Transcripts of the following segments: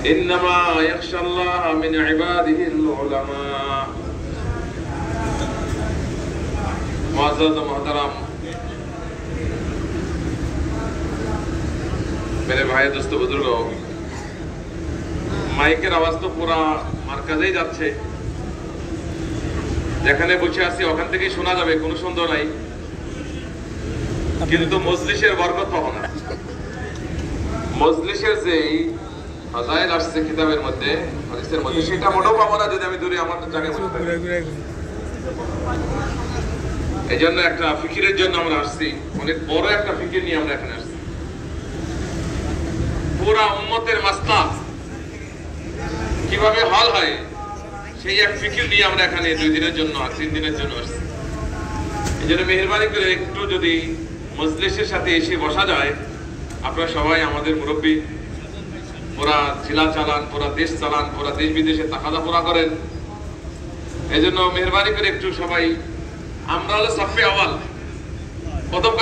إنما يخشى الله من عباده العلماء معزز محترم मेरे भाई दोस्तों बुजुर्गों মাইকের আওয়াজ তো পুরা মার্কাজেই যাচ্ছে যেখানে বসে আছি ওখান থেকেই শোনা যাবে কোনো সন্দেহ নাই কিন্তু মজলিসের বরকত পাবো না মজলিসের যেই ফাজাইল আসছে কিতাবের মধ্যে হাদিসের মধ্যে সেটা মোটেও পাবো না যদি আমি দূরে আমার জায়গায় বসে থাকি এই জন্য একটা ফিকিরের জন্য আমরা আসছি অনেক বড় একটা ফিকির নিয়ে আমরা এখানে আসছি পুরা উম্মতের মাসলা কিভাবে হল হয় সেই এক ফিকির নিয়ে আমরা এখানে 2 দিনের জন্য আর 3 দিনের জন্য আসছি এই জন্য মেহেরবানি করে একটু যদি মজলিসের সাথে এসে বসা যায় আপনারা সবাই আমাদের মুরব্বী পুরা জেলা চালান পুরা দেশ চালান পুরা দেশ বিদেশে তাকাদা পুরা করেন এই জন্য মেহেরবানি করে একটু সবাই আমরা হলো সাফে আওয়াল প্রথম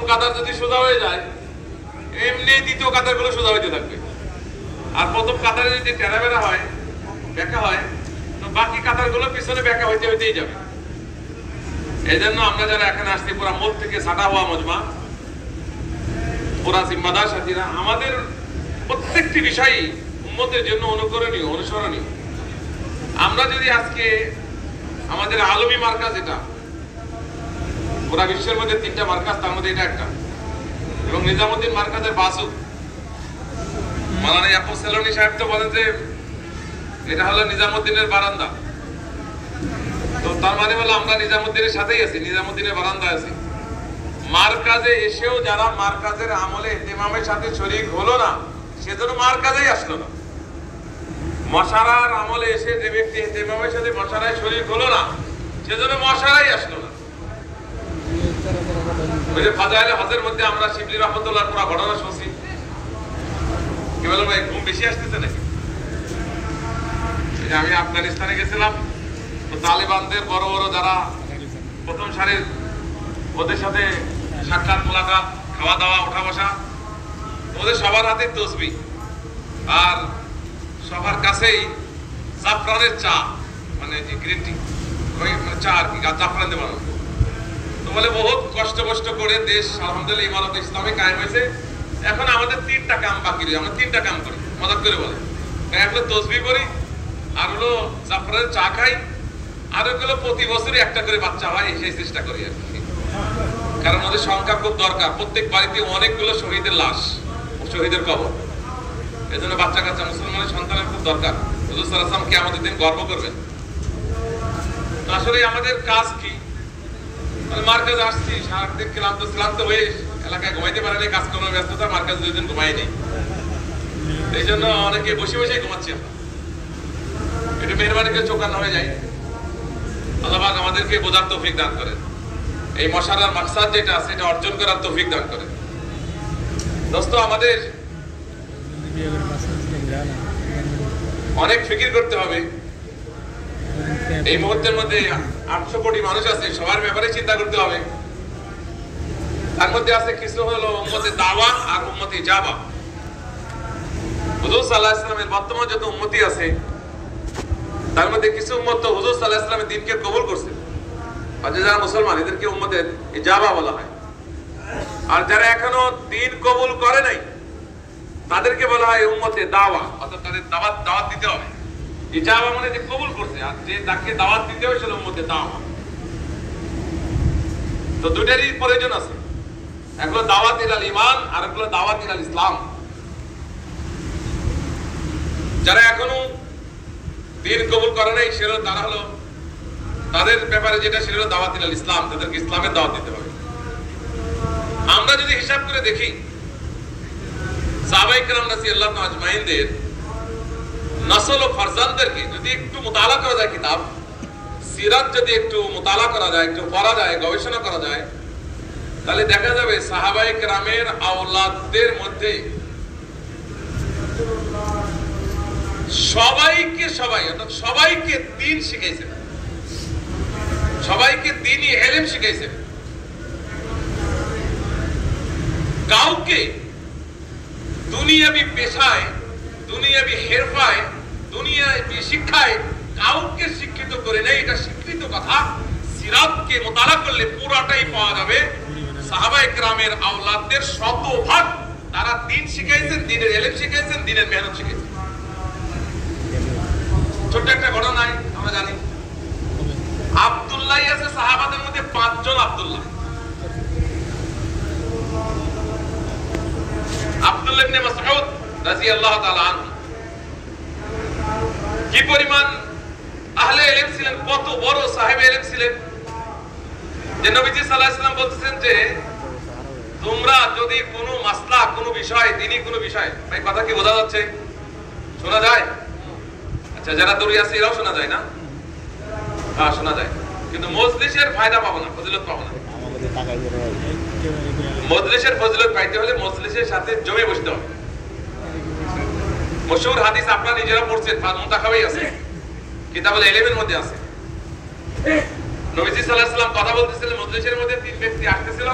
কাতার যদি সোজা হয়ে যায় এমনি দ্বিতীয় কাতারগুলো সোজা হইতে থাকবে আর প্রথম কাতারে যদি টেরাবেরা হয় ব্যাখ্যা হয় তো বাকি কাতারগুলো পিছনে ব্যাখ্যা হইতেই যাবে এই জন্য আমরা যারা এখানে আসছি পুরা মূল থেকে সাটা হওয়া মজমা পুরা জিম্মাদার সাথীরা আমাদের প্রত্যেকটি বিষয়ই উম্মতের জন্য অনুকরণীয় অনুসরণীয় আমরা যদি আজকে আমাদের আলমী মার্কাজ এটা পুরা বিশ্বের মধ্যে 3টা মার্কাজ তার মধ্যে এটা একটা এবং নিজামুদ্দিন মার্কাজের বাসু মাওলানা ইয়াকুব সেলনি সাহেব তো বলেন যে এটা হলো নিজামুদ্দিনের বারান্দা তো তার মানে হলো আমরা নিজামুদ্দিনের সাথেই আছি নিজামুদ্দিনের বারান্দায় আছি মার্কাজে এসেও যারা মার্কাজের আমলে ইমামের সাথে শরীক হলো না সেজন্য মার্কাজেই আসলো না মশারার আমলে এসে যে ব্যক্তি ইমামের সাথে মশারায় শরীক হলো না সেজন্য মশারাই আসলো না ওই যে ফাজাইলে হজের মধ্যে আমরা শিবলি রহমতুল্লাহর পুরো ঘটনা শুনছি কি বলবো ভাই ঘুম বেশি আসতেছে নাকি আমি আফগানিস্তানে গেছিলাম তো তালিবানদের বড় বড় যারা প্রথম সারির ওদের সাথে সাক্ষাৎ মোলাকাত খাওয়া দাওয়া ওঠা বসা ওদের সবার হাতে তসবি আর সবার কাছেই জাফরানের চা মানে যে গ্রিন টি ওই চা আর কি জাফরান দিয়ে বানানো তো বলে বহুত কষ্ট করে দেশ আলহামদুলিল্লাহ ইমারত ইসলামে কায়েম হয়েছে এখন আমাদের 3টা কাম বাকি রয়েছে আমরা 3টা কাম করি মজাক করে বলে এক হলো তসবি করি আর হলো জাফরানের চা খাই আর ওগুলো প্রতি বছরই একটা করে বাচ্চা হয় সেই চেষ্টা করি আর কি কারণ ওদের সংখ্যা খুব দরকার প্রত্যেক বাড়িতে অনেকগুলো শহীদের লাশ শহীদের কবর এই জন্য বাচ্চা কাচ্চা মুসলমানের সন্তানের খুব দরকার হুজুর সাল্লাল্লাহু আলাইহি ওয়াসাল্লাম কিয়ামতের দিন গর্ব করবেন আসলে আমাদের কাজ কি মার্কাজে আসছি সারাদিন ক্লান্ত হয়ে এলাকায় ঘুমাইতে পারে না কাজকর্মের ব্যস্ততা মার্কাজে 2 দিন ঘুমাই নেই এই জন্য অনেকে বসে ঘুমাচ্ছি আমরা একটু মেহরবানি করে চোখ কান্না হয়ে যায় আল্লাহ পাক আমাদেরকে বোঝার তৌফিক দান করেন এই মশারার মাকসাদ যেটা আছে এটা অর্জন করার তৌফিক দান করেন দোস্ত আমাদের অনেক ফিকির করতে হবে এই মুহূর্তের মধ্যে 800 কোটি মানুষ আছে সবার ব্যাপারে চিন্তা করতে হবে তার মধ্যে আছে কিছু হলো উম্মতে দাওয়া আর উম্মতে ইজাবা হুজুর সাল্লাল্লাহু আলাইহি ওয়াসাল্লামের বর্তমান যত উম্মতি আছে তার মধ্যে কিছু উম্মত তো হুজুর সাল্লাল্লাহু আলাইহি ওয়াসাল্লামের দ্বীনকে কবুল করছে আর যারা মুসলমান এদেরকে উম্মতে ইজাবা বলা হয় আর যারা এখনো দ্বীন কবুল করে নাই তাদেরকে বলা হয় উম্মতে দাওয়া অর্থাৎ তাদের দাওয়াত দিতে হবে ইজাবা মানে যে কবুল করছে আর যে তাকে দাওয়াত দিতে হবে সেটা উম্মতে দাওয়া তো দুটারই প্রয়োজন আছে একগুলো দাওয়াত ইলাল ঈমান আর একগুলো দাওয়াত ইলাল ইসলাম যারা এখনো দ্বীন কবুল করে নাই সেটা তারা হলো তাদের ব্যাপারে যেটা সেটা হলো দাওয়াত ইলাল ইসলাম তাদেরকে ইসলামের দাওয়াত দিতে হবে আমরা যদি হিসাব করে দেখি সাহাবায়ে কেরাম রাদিয়াল্লাহু আজমাইনদের নসল ও ফরজানদেরকে যদি একটু মুতালা করা যায় কিতাব সিরাত যদি একটু মুতালা করা যায় একটু পড়া যায় গবেষণা করা যায় তাহলে দেখা যাবে সাহাবায়ে কেরামের আওলাদদের মধ্যে সবাইকে দ্বীন শিখাইছেন সবাইকে দ্বীনি ইলম শিখাইছেন কাউকে দুনিয়াবি পেশায়, দুনিয়াবি হেরফায়, দুনিয়াবি শিক্ষায় কাউকে শিক্ষিত করে নেই, এটা স্বীকৃত কথা। সিরাতকে মোতালা করলে পুরাটাই পাওয়া যাবে। সাহাবায়ে কেরামের আওলাদদের শতভাগ তারা দ্বীন শিখাইছেন, দ্বীনের ইলম শিখাইছেন, দ্বীনের মেহনত শিখাইছেন। ছোট্ট একটা ঘটনায় আমরা জানি, আব্দুল্লাহ আছে সাহাবাদের মধ্যে 5 জন আব্দুল্লাহ। আব্দুল্লাহ ইবনে মাসউদ রাদিয়াল্লাহু তাআলা আনহু কি পরিমাণ আহলে ইলম ছিলেন, কত বড় সাহেবে ইলম ছিলেন যে নবীজি সাল্লাল্লাহু আলাইহি ওয়াসাল্লাম বলতেছেন যে তোমরা যদি কোনো মাসলা, কোনো বিষয়, দ্বীনি কোনো বিষয়, ভাই কথা কি বোঝা যাচ্ছে? শোনা যায়? আচ্ছা, যারা দূরে আছে এরাও শোনা যায় না? হ্যাঁ শোনা যায়, কিন্তু মজলিসের ফায়দা পাবো না, ফজিলত পাবো না। মজলিসের ফজিলত পাইতে হলে মজলিসের সাথে জমে বসতে হবে। মশহুর হাদিস আপনারা নিজেরা পড়ছেন, মুতাখাওয়াই আছে, কিতাবুল ইলমের মধ্যে আছে। নবীজি সাল্লাল্লাহু আলাইহি ওয়াসাল্লাম কথা বলতেছিলেন, মজলিসের মধ্যে 3 ব্যক্তি আসতেছিল।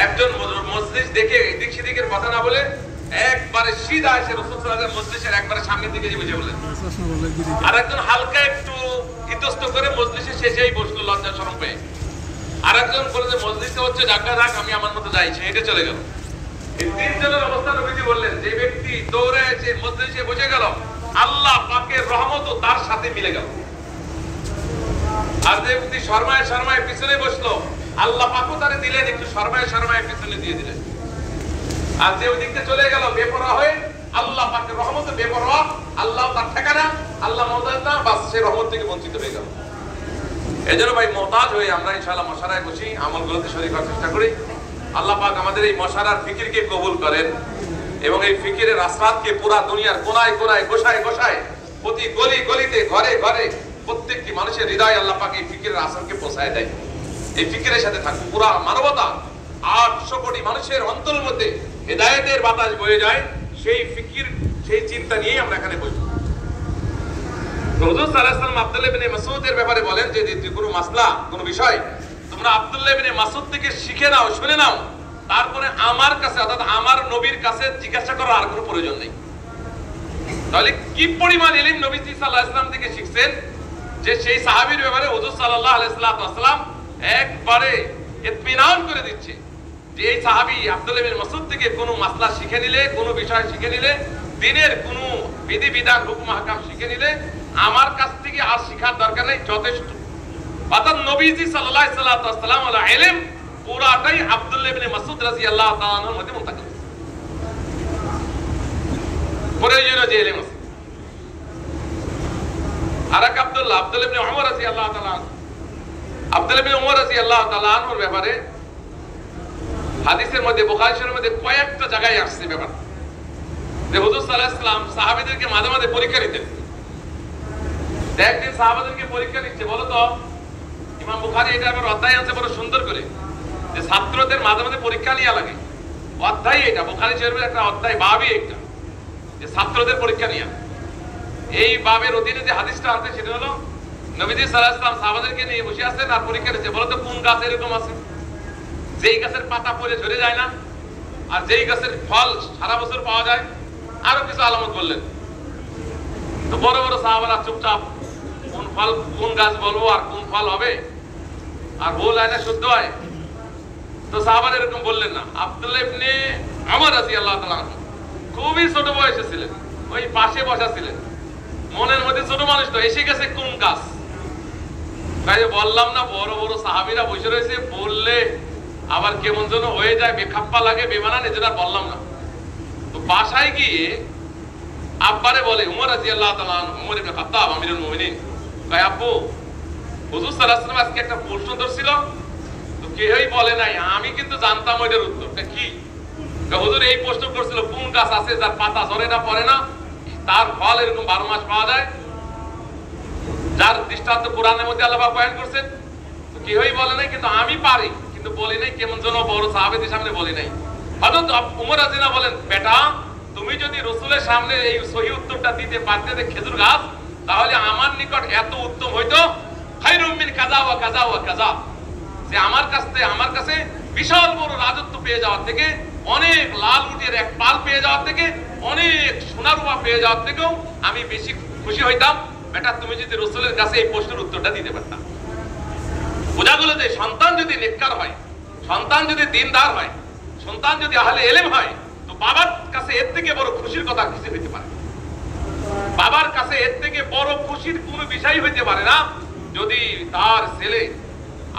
একজন মজলিস দেখে এদিক সেদিকের কথা না বলে একবারে সিধা এসে রাসূল সাল্লাল্লাহু আলাইহি ওয়াসাল্লাম মজলিসের একবারে সামনের দিকে বসে বললেন। আর একজন হালকা একটু ইতস্ত করে মজলিসের শেষেই বসলো লজ্জা শরম পেয়ে। আর একজন বলে যে মজলিসে হচ্ছে জায়গা রাখ, আমি আমার মতো যাই, সে হেঁটে চলে গেল। এই 3 জনের অবস্থা নবীজি বললেন, যে ব্যক্তি দৌড়ে এসে মজলিসে বসে গেল আল্লাহ পাকের রহমতও তার সাথে মিলে গেল। আর যে ব্যক্তি শর্মায় শর্মায় পিছনে বসলো আল্লাহ পাকও তারে দিলেন, একটু শর্মায় শর্মায় পিছনে দিয়ে দিলেন। আর যে ওই দিকতে চলে গেল বেপরোয়া হয়ে, আল্লাহ পাকের রহমতে বেপরোয়া, আল্লাহ তার ঠিকানা, আল্লাহ মহতাজ না, বাস সে রহমত থেকে বঞ্চিত হয়ে গেল। এজন্য ভাই মহতাজ হয়ে আমরা ইনশাআল্লাহ মশারায় বসি, আমলগুলোতে শরীক হওয়ার চেষ্টা করি। আল্লাহ পাক আমাদের এই মশারার ফিকিরকে কবুল করেন এবং এই ফিকিরের আসরাতকে পুরা দুনিয়ার কোনায় কোনায়, গোসায় গোসায়, প্রতি গলি গলিতে, ঘরে ঘরে, প্রত্যেকটি মানুষের হৃদয় আল্লাহ পাক এই ফিকিরের আসরকে পৌঁছায় দেয়। এই ফিকিরের সাথে থাকুন, পুরা মানবতা 800 কোটি মানুষের অন্তরের মধ্যে হেদায়েতের বাতাস বয়ে যায়, সেই ফিকির, সেই চিন্তা নিয়েই আমরা এখানে বসি। হুজুর সাল্লাল্লাহু আলাইহি ওয়াসাল্লাম আব্দুল্লাহ ইবনে মাসউদের ব্যাপারে বলেন যে কোনো মাসলা, কোনো বিষয় তোমরা আব্দুল্লাহ ইবনে মাসউদ থেকে শিখে নাও, শুনে নাও, তারপরে আমার কাছে, অর্থাৎ আমার নবীর কাছে জিজ্ঞাসা করার আর কোনো প্রয়োজন নেই। তাহলে কি পরিমাণ ইলম নবীজি সাল্লাল্লাহু আলাইহি ওয়াসাল্লাম থেকে শিখছেন যে সেই সাহাবীর ব্যাপারে হুজুর সাল্লাল্লাহু আলাইহি ওয়াসাল্লাম একবারে ইতমিনান করে দিচ্ছে যে এই সাহাবী আব্দুল্লাহ ইবনে মাসউদ থেকে কোনো মাসলা শিখে নিলে, কোনো বিষয় শিখে নিলে, দ্বীনের কোনো বিধি বিধান, হুকুম আহকাম শিখে নিলে আমার কাছ থেকে আর শিখার দরকার নেই, যথেষ্ট। অর্থাৎ নবীজি সাল্লাল্লাহু আলাইহি ওয়াসাল্লাম ওয়াল ইলম পুরাটাই আব্দুল্লাহ ইবনে মাসউদ রাদিয়াল্লাহু তাআলা আনহুর মধ্যে মুনতাকিল। প্রয়োজনীয় যে ইলম আছে। আরেক আব্দুল্লাহ ইবনে ওমর রাদিয়াল্লাহু তাআলা আনহু, আব্দুল্লাহ ইবনে ওমর রাদিয়াল্লাহু তাআলা আনহুর ব্যাপারে হাদিসের মধ্যে, বুখারী শরীফের মধ্যে কয়েকটা জায়গায় আসছে ব্যাপার যে হুজুর সাল্লাল্লাহু আলাইহি ওয়াসাল্লাম সাহাবীদেরকে মাঝে মাঝে পরীক্ষা নিতেন। একদিন সাহাবাদেরকে পরীক্ষা নিচ্ছে, বলো তো, ইমাম বুখারী এটা আবার অধ্যায় আনছে বড় সুন্দর করে, যে ছাত্রদের মাঝে মাঝে পরীক্ষা নেওয়া লাগে। অধ্যায় এটা, বুখারী শরীফের একটা অধ্যায়, বাবই একটা, যে ছাত্রদের পরীক্ষা নেওয়া। এই বাবের অধীনে যে হাদিসটা আনছে সেটা হলো নবীজি সাল্লাল্লাহু আলাইহি ওয়াসাল্লাম সাহাবাদেরকে নিয়ে বসে আছেন আর পরীক্ষা নিচ্ছে, বলো তো কোন গাছ এরকম আছে যেই গাছের পাতা পড়ে ঝরে যায় না, আর যেই গাছের ফল সারা বছর পাওয়া যায়, আরো কিছু আলামত বললেন। তো বড় বড় সাহাবারা চুপচাপ, কোন ফল, কোন গাছ বলবো আর কোন ফল হবে, আর ভুল হয় না শুদ্ধ হয়। তো সাহাবারা এরকম বললেন না। আব্দুল্লাহ ইবনে ওমর রাদিয়াল্লাহু তাআলা খুবই ছোট বয়সে ছিলেন, ওই পাশে বসা ছিলেন, মনের মধ্যে ছোট মানুষ তো, এসে গেছে কোন গাছ, তাই বললাম না, বড় বড় সাহাবীরা বসে রয়েছে, বললে আবার কেমন যেন হয়ে যায়, বেখাপ্পা লাগে, বেমানান, এজন্য বললাম না। তো বাসায় গিয়ে আব্বারে বলে, উমর রাদিয়াল্লাহু তাআলা আনহু, উমর ইবনে খাত্তাব আমিরুল মুমিনিন, কয় আব্বু হুজুর সাল্লাল্লাহু আলাইহি ওয়াসাল্লাম আজকে একটা প্রশ্ন ধরছিল, তো কেউই বলে নাই, আমি কিন্তু জানতাম ওইটার উত্তরটা কি। হুজুর এই প্রশ্ন করছিল, কোন গাছ আছে যার পাতা ঝরে না, পড়ে না, তার ফল এরকম 12 মাস পাওয়া যায়, যার দৃষ্টান্ত কোরআনের মধ্যে আল্লাহ পাক বয়ান করছেন। তো কেউই বলে নাই, কিন্তু আমি পারি, কিন্তু বলি নাই, কেমন যেন বড় সাহাবীদের সামনে বলি নাই। হযরত উমর রাদিয়াল্লাহু বলেন, বেটা তুমি যদি রাসূলের সামনে এই সহি উত্তরটা দিতে পারতে যে খেজুর গাছ, তাহলে আমার নিকট এত উত্তম হইতো, খায়রুম মিন কাযা ওয়া কাযা ওয়া কাযা, যে আমার কাছে বিশাল বড় রাজত্ব পেয়ে যাওয়ার থেকে অনেক লাল উটের এক পাল পেয়ে যাওয়ার থেকে, অনেক সোনারূপা পেয়ে যাওয়ার থেকেও আমি বেশি খুশি হইতাম বেটা তুমি যদি রাসূলের কাছে এই প্রশ্নের উত্তরটা দিতে পারতাম। বোঝা গেল যে সন্তান যদি নেককার হয়, সন্তান যদি দিনদার হয়, সন্তান যদি আহলে ইলম হয়, তো বাবার কাছে এর থেকে বড় খুশির কথা কিছু হইতে পারে। বাবার কাছে এর থেকে বড় খুশির কোনো বিষয় হইতে পারে না যদি তার ছেলে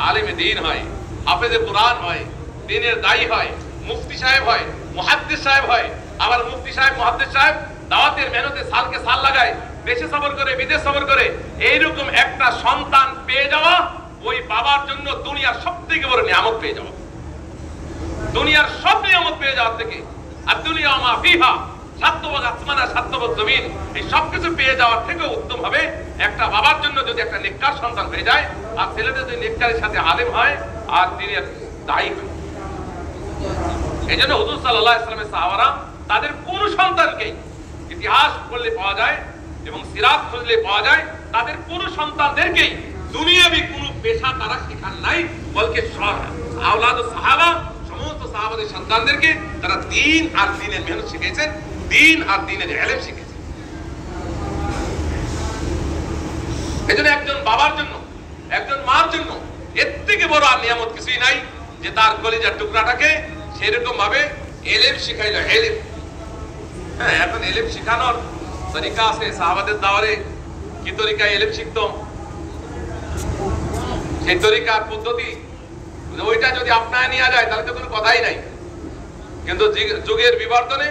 আলেমে দ্বীন হয়, হাফেজে কোরআন হয়, দ্বীনের দায়ী হয়, মুফতি সাহেব হয়, মুহাদ্দিস সাহেব হয়। আবার মুফতি সাহেব মুহাদ্দিস সাহেব দাওয়াতের মেহনতে সালকে সাল লাগায়, দেশে সফর করে বিদেশ সফর করে। এইরকম একটা সন্তান পেয়ে যাওয়া ওই বাবার জন্য দুনিয়ার সবথেকে বড় নিয়ামত পেয়ে যাওয়া। দুনিয়ার সব নিয়ামত পেয়ে যাওয়ার থেকে, আর দুনিয়া মা ফিহা, সাতভাগ আসমান আর সাতভাগ জমিন, এই সবকিছু পেয়ে যাওয়ার থেকে উত্তম হবে একটা বাবার জন্য যদি একটা নেককার সন্তান হয়ে যায়, আর ছেলেটা যদি নেককারের সাথে আলেম হয় আর দিনের দায়ী হয়। এই জন্য হুজুর সাল্লাল্লাহু আলাইহি ওয়াসাল্লামের সাহাবারা তাদের কোন সন্তানকেই, ইতিহাস পড়লে পাওয়া যায় এবং সিরাত খুঁজলে পাওয়া যায়, তাদের কোন সন্তানদেরকেই দুনিয়াবি কোনো পেশা তারা শেখান নাই, বলকে আওলাদ সাহাবা, সমস্ত সাহাবাদের সন্তানদেরকে তারা দ্বীন আর দ্বীনের মেহনত শিখিয়েছেন, দ্বীন আর দ্বীনের ইলম শিখিয়েছেন। এজন্য একজন বাবার জন্য, একজন মার জন্য এর থেকে বড় আর নিয়ামত কিছুই নাই যে তার কলিজার টুকরাটাকে সেরকম ভাবে ইলম শিখাইলো। ইলম, হ্যাঁ, এখন ইলম শিখানোর তরিকা আছে। সাহাবাদের দাওরে কি তরিকায় ইলম শিখতো, সেই তরিকার পদ্ধতি ওইটা যদি আপনায় নেওয়া যায় তাহলে তো কোনো কথাই নাই। কিন্তু যুগের বিবর্তনে,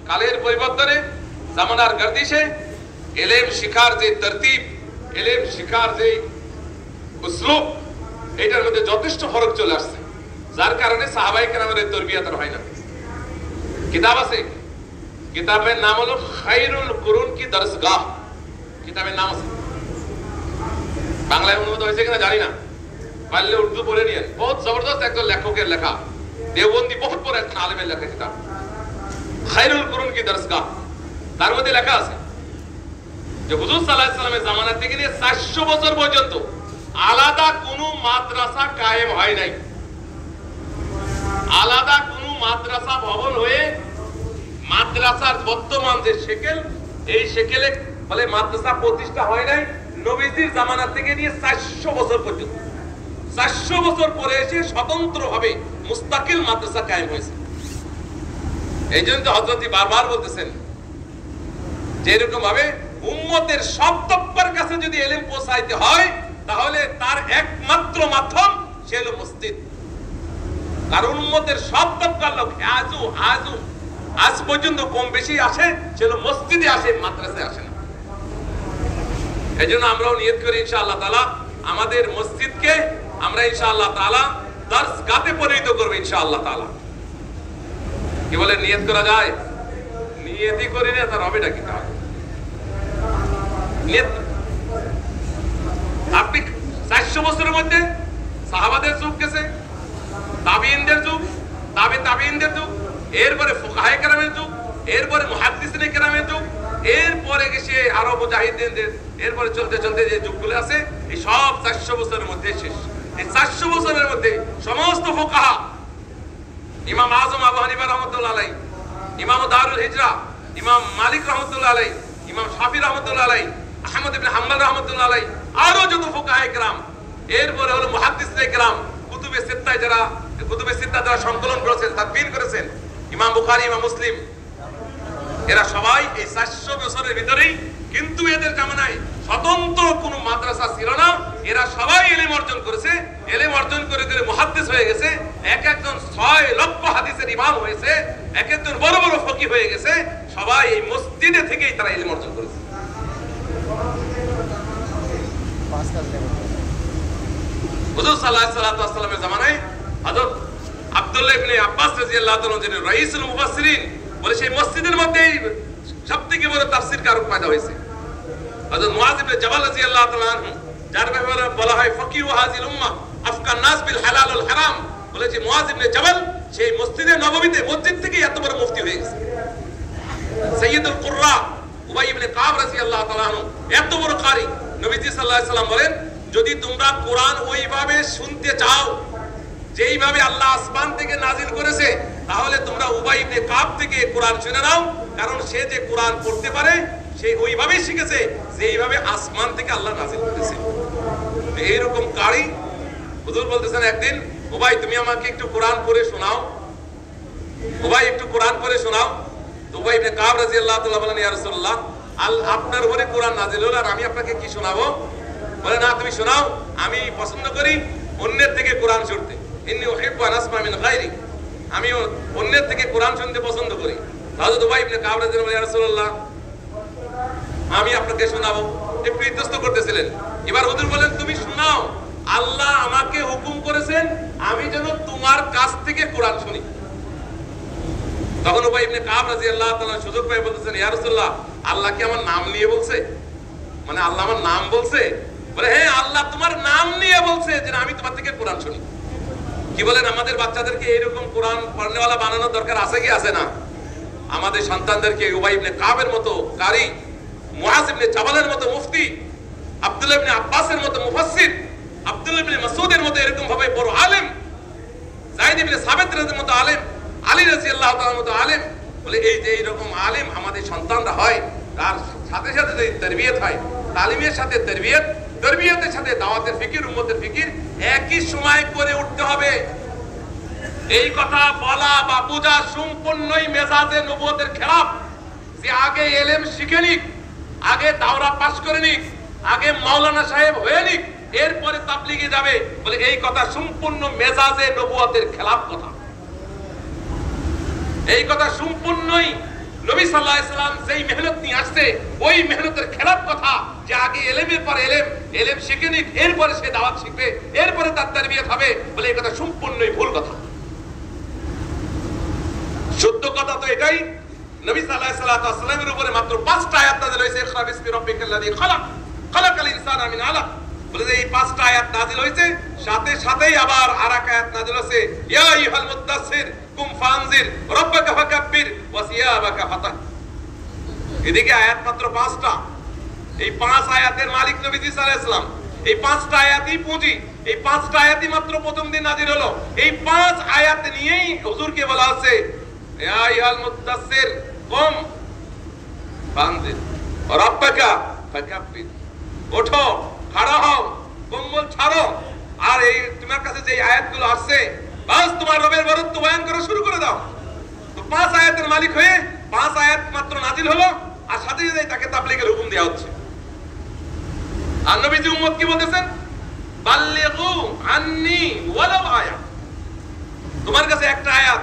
কালের পরিবর্তনে, জামানার গর্দিশে ইলম শিখার যে তরতিব, ইলম শিখার যে উসলুব, এটার মধ্যে যথেষ্ট ফরক চলে আসছে, যার কারণে সাহাবায়ে কেরামের তরবিয়ত হয় না। কিতাব আছে, কিতাবের নাম হলো খায়রুল কুরুন কি দরসগাহ, কিতাবের নাম আছে। বাংলায় অনুবাদ হয়েছে কিনা জানি না, পারলে উর্দু পড়ে নিয়েন। বহুত জবরদস্ত একজন লেখকের লেখা, দেওবন্দি বহুত বড় একজন আলেমের লেখা কিতাব খায়রুল কুরুন কি দরসগাহ। তার মধ্যে লেখা আছে যে হুজুর সাল্লাল্লাহু আলাইহি ওয়াসাল্লামের জামানা থেকে নিয়ে 400 বছর পর্যন্ত আলাদা কোনো মাদ্রাসা কায়েম হয় নাই। আলাদা কোনো মাদ্রাসা ভবন হয়ে মাদ্রাসার বর্তমান যে শেকেল, এই শেকেলে বলে মাদ্রাসা প্রতিষ্ঠা হয় নাই নবীজির জামানা থেকে নিয়ে 400 বছর পর্যন্ত। 400 বছর পরে এসে স্বতন্ত্রভাবে মুস্তাকিল মাদ্রাসা কায়েম হয়েছে। এই জন্য তো হযরত বারবার বলতেছেন যে এরকম ভাবে উম্মতের সব তবকার কাছে যদি ইলম পৌঁছাইতে হয় তাহলে তার একমাত্র মাধ্যম সে হলো মসজিদ। কারণ উম্মতের সব তবকার লোক আজ পর্যন্ত কম বেশি আসে, সে হলো মসজিদে আসে, মাদ্রাসায় আসে না। এই জন্য আমরাও নিয়ত করি ইনশাআল্লাহ তাআলা আমাদের মসজিদকে আমরা ইনশাআল্লাহ তাআলা দরসগাহে পরিণত করব ইনশাআল্লাহ তাআলা। কি বলে নিয়ত করা যায়? নিয়তই করি না তার হবেটা কি? নিয়ত আপনি 400 বছরের মধ্যে সাহাবাদের যুগ গেছে, তাবিঈনদের যুগ, তাবিঈনদের যুগ, এরপরে ফুকাহায়ে কেরামের যুগ, এরপরে মুহাদ্দিসিনে কেরামের যুগ, এরপরে গেছে আরো মুজাহিদিনদের, এরপরে চলতে চলতে যে যুগগুলো আছে এই সব 400 বছরের মধ্যে শেষ। এই 400 বছরের মধ্যে সমস্ত ফুকাহা, ইমাম আযম আবু হানিফা রাহমাতুল্লাহ আলাইহি, ইমাম দারুল হিজরা ইমাম মালিক রাহমাতুল্লাহ আলাইহি, ইমাম শাফি রাহমাতুল্লাহ আলাইহি, আহমদ ইবনে হাম্বল রাহমাতুল্লাহ আলাইহি, আরো যত ফুকাহায়ে কেরাম, এরপরে হলো মুহাদ্দিসিনে কেরাম, কুতুবে সিত্তায় যারা সংকলন করেছেন, তাদবির করেছেন, ইমাম বুখারী, ইমাম মুসলিম, এরা সবাই এই 400 বছরের ভিতরেই, কিন্তু এদের জামানায় স্বতন্ত্র কোনো মাদ্রাসা ছিল না। এরা সবাই ইলম অর্জন করেছে, ইলম অর্জন করে করে মুহাদ্দিস হয়ে গেছে, এক একজন 6 লক্ষ হাদিসের ইমাম হয়েছে, এক একজন বড় বড় ফকিহ হয়ে গেছে। সবাই এই মসজিদে থেকেই তারা ইলম অর্জন করেছে। হুজুর সাল্লাল্লাহু আলাইহি ওয়াসাল্লামের জামানায় হযরত আব্দুল্লাহ ইবনে আব্বাস রাদিয়াল্লাহু তাআলা যিনি রাইসুল মুফাসসিরিন, বলে সেই মসজিদের মধ্যেই সবথেকে বড় তাফসীর কারক পয়দা হয়েছে। হযরত মুআয ইবনে জাবাল রাদিয়াল্লাহু তাআলা আনহু, যার ব্যাপারে বলা হয় ফকিহু হাযিল উম্মাহ আফকান নাস বিল হালাল ওয়াল হারাম, বলে যে মুআয ইবনে জাবাল সেই মসজিদে নববীতে, মসজিদ থেকে এত বড় মুফতি হয়ে গেছে। সাইয়্যিদুল কুররা উবাই ইবনে কাব রাদিয়াল্লাহু তাআলা আনহু এত বড় কারি। নবীজি সাল্লাল্লাহু আলাইহি সাল্লাম বলেন, যদি তোমরা কোরআন ওইভাবে শুনতে চাও যেইভাবে আল্লাহ আসমান থেকে নাজিল করেছে, তাহলে তোমরা উবাই ইবনে কাব থেকে কোরআন শুনে নাও, কারণ সে যে কোরআন পড়তে পারে সে ওইভাবেই শিখেছে যে এইভাবে আসমান থেকে আল্লাহ নাযিল করেছে। এইরকম কারি হুজুর বলতেছেন একদিন, উবাই তুমি আমাকে একটু কোরআন পড়ে শোনাও, উবাই একটু কোরআন পড়ে শোনাও। তো উবাই ইবনে কাব রাদিয়াল্লাহু তাআলা বলেন, ইয়া রাসূলুল্লাহ, আপনার উপরে কোরআন নাযিল হলো আর আমি আপনাকে কি শোনাবো? বলে না, তুমি শোনাও, আমি পছন্দ করি অন্যের থেকে কোরআন শুনতে। ইন্নী উহিব্বু আন আসমা মিন গায়রি, আমি অন্যের থেকে কোরআন শুনতে পছন্দ করি। হযরত উবাই ইবনে কাব রাদিয়াল্লাহু তাআলা, ইয়া রাসূলুল্লাহ, আমি আপনাকে শোনাবো, একটু ইতস্ত করতেছিলেন। এবার হুজুর বলেন, তুমি শোনাও, আল্লাহ আমাকে হুকুম করেছেন আমি যেন তোমার কাছ থেকে কোরআন শুনি। তখন উবাই ইবনে কাব রাদিয়াল্লাহু তাআলা সুযোগ পেয়ে বলতেছেন, ইয়া রাসূলুল্লাহ, আল্লাহ কি আমার নাম নিয়ে বলছে? মানে আল্লাহ আমার নাম বলছে? বলে হ্যাঁ, আল্লাহ তোমার নাম নিয়ে বলছে যে আমি তোমার থেকে কোরআন শুনি। কি বলেন, আমাদের বাচ্চাদেরকে এরকম কোরআন পড়নেওয়ালা বানানোর দরকার আছে কি আছে না? আমাদের সন্তানদেরকে উবাই ইবনে কাবের মতো কারি, মুআজ ইবনে জাবালের মতো মুফতি, আব্দুল্লাহ ইবনে আব্বাসের মতো মুফাসসির, আব্দুল্লাহ ইবনে মাসউদের মতো এরকম ভাবে বড় আলেম, যায়েদ ইবনে সাবিত রাদিয়াল্লাহু মতো আলেম, আলী রাদিয়াল্লাহু তাআলার মতো আলেম। বলে এই যে এইরকম আলেম আমাদের সন্তানরা হয়, তার সাথে সাথে যে তারবিয়ত হয়, তালিমের সাথে তারবিয়ত, তারবিয়তের সাথে দাওয়াতের ফিকির, উম্মতের ফিকির একই সময় করে উঠতে হবে। এই কথা বলা বা বোঝা সম্পূর্ণই মেজাজে নবুয়তের খেলাফ। যে আগে ইলম শিখে নিক, আগে দাওরা পাস করে নিক, আগে মাওলানা সাহেব হয়ে নিক, এরপরে তাবলিগে যাবে, বলে এই কথা সম্পূর্ণ মেজাজে নবুয়তের খেলাফ কথা। এই কথা সম্পূর্ণই নবী সাল্লাল্লাহু আলাইহি সাল্লাম যেই মেহনত নিয়ে আসছে ওই মেহনতের খেলাফ কথা। যে আগে ইলমের পর ইলম শিখে নিক, এরপরে সে দাওয়াত শিখবে, এরপরে তার তারবিয়ত হবে, বলে এই কথা সম্পূর্ণই ভুল কথা। শুদ্ধ কথা তো এটাই, নবী সাল্লাল্লাহু আলাইহি সাল্লামের উপরে মাত্র 5টা আয়াত নাযিল হয়েছে, ইকরা বিসমি রাব্বিকাল্লাযী খালাক, খালাকাল ইনসানা মিন আলাক। বলে যে এই 5টা আয়াত নাযিল হয়েছে, সাথে সাথেই আবার আরেক আয়াত নাযিল হয়েছে, ইয়া আইয়ুহাল মুদ্দাসসির কুম ফানজির রাব্বাকা ফাকাব্বির ওয়া সিয়াবাকা ফাতাহ। এদিকে আয়াত মাত্র 5টা। এই 5 আয়াতের মালিক নবীজি সাল্লাল্লাহু আলাইহি সাল্লাম। এই 5টা আয়াতই পুঁজি, এই 5টা আয়াতই মাত্র প্রথম দিন নাযিল হলো। এই 5 আয়াত নিয়েই হুজুরকে বলা হচ্ছে, ইয়া আইয়ুহাল মুদ্দাসসির কুম ফানজির রাব্বাকা ফাকাব্বির, ওঠো, খাড়া হও, কম্বল ছাড়ো, আর এই তোমার কাছে যে আয়াতগুলো আসছে বাস তোমার রবের বরত্ব বয়ান করা শুরু করে দাও। তো 5 আয়াতের মালিক হয়ে 5 আয়াত মাত্র নাযিল হলো, আর সাথে সাথে তাকে তাবলীগের হুকুম দেওয়া হচ্ছে। আর নবীজি উম্মত কি বলতেছেন, বাল্লিগু আন্নি ওয়ালাউ আয়াত, তোমার কাছে একটা আয়াত,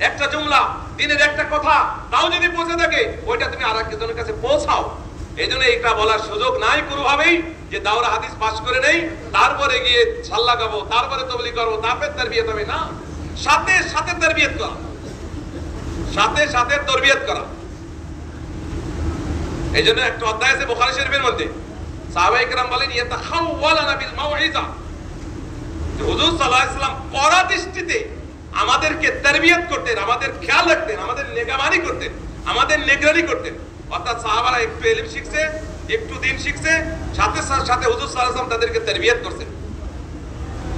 একটা জুমলা, দিনের একটা কথা, তাও যদি পৌঁছে থাকে ওইটা তুমি আরেকজনের কাছে পৌঁছাও। এইজন্য এটা বলার সুযোগ নাই কোনোভাবেই যে দাওরা হাদিস পাস করে নেই, তারপরে গিয়ে ছাল লাগাবো, তারপরে তাবলীগ করবো, তারপরে তারবিয়ত হবে না। সাথে সাথে তারবিয়ত করা, সাথে সাথে তারবিয়ত করা। এইজন্য একটা অধ্যায় আছে বুখারী শরীফের মধ্যে, সাহাবায়ে কেরাম বলেন ইয়াতাখাওয়ালানা বিল মাউইযা, হুজুর সাল্লাল্লাহু আলাইহি ওয়াসাল্লাম কড়া দৃষ্টিতে আমাদেরকে তারবিয়ত করতেন, আমাদের খেয়াল রাখতেন, আমাদের নেগামানি করতেন, আমাদের নিগরানি করতেন। অর্থাৎ সাহাবারা একটু ইলম শিখছে, একটু দিন শিখছে, সাথে সাথে হুজুর সাল্লাল্লাহু আলাইহি ওয়াসাল্লাম তাদেরকে তারবিয়ত করছেন,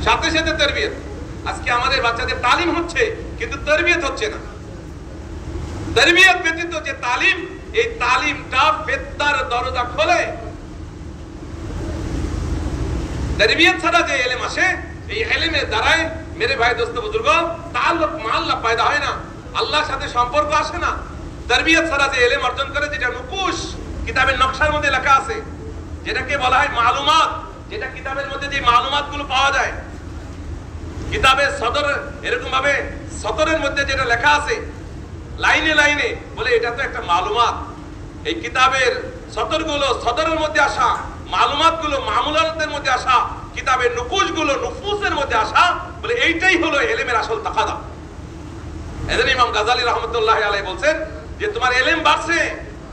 সাথে সাথে তারবিয়ত। আজকে আমাদের বাচ্চাদের তালিম হচ্ছে কিন্তু তারবিয়ত হচ্ছে না। তারবিয়ত ব্যতীত যে তালিম, এই তালিমটা ফিতনার দরজা খোলে। তারবিয়ত ছাড়া যে ইলম আসে, এই ইলমের দ্বারাই মেরে ভাই দোস্ত বুজুর্গ তাআল্লুক মা আল্লাহ পয়দা হয় না, আল্লাহর সাথে সম্পর্ক আসে না। তারবিয়ত ছাড়া যে ইলম অর্জন করে, যেটা নুকুশ কিতাবের নকশার মধ্যে লেখা আছে, যেটাকে বলা হয় মালুমাত, যেটা কিতাবের মধ্যে যে মালুমাতগুলো পাওয়া যায়, কিতাবের সদর এরকম ভাবে সদরের মধ্যে যেটা লেখা আছে লাইনে লাইনে, বলে এটা তো একটা মালুমাত। এই কিতাবের সদরগুলো সদরের মধ্যে আসা, মালুমাতগুলো মামুলাতের মধ্যে আসা, কিতাবের নুকুশগুলো নুফুসের মধ্যে আসা, বলে এইটাই হলো ইলমের আসল তাকাদা। এজন্য ইমাম গাজালি রাহমাতুল্লাহি আলাইহি বলছেন যে তোমার ইলম বাড়ছে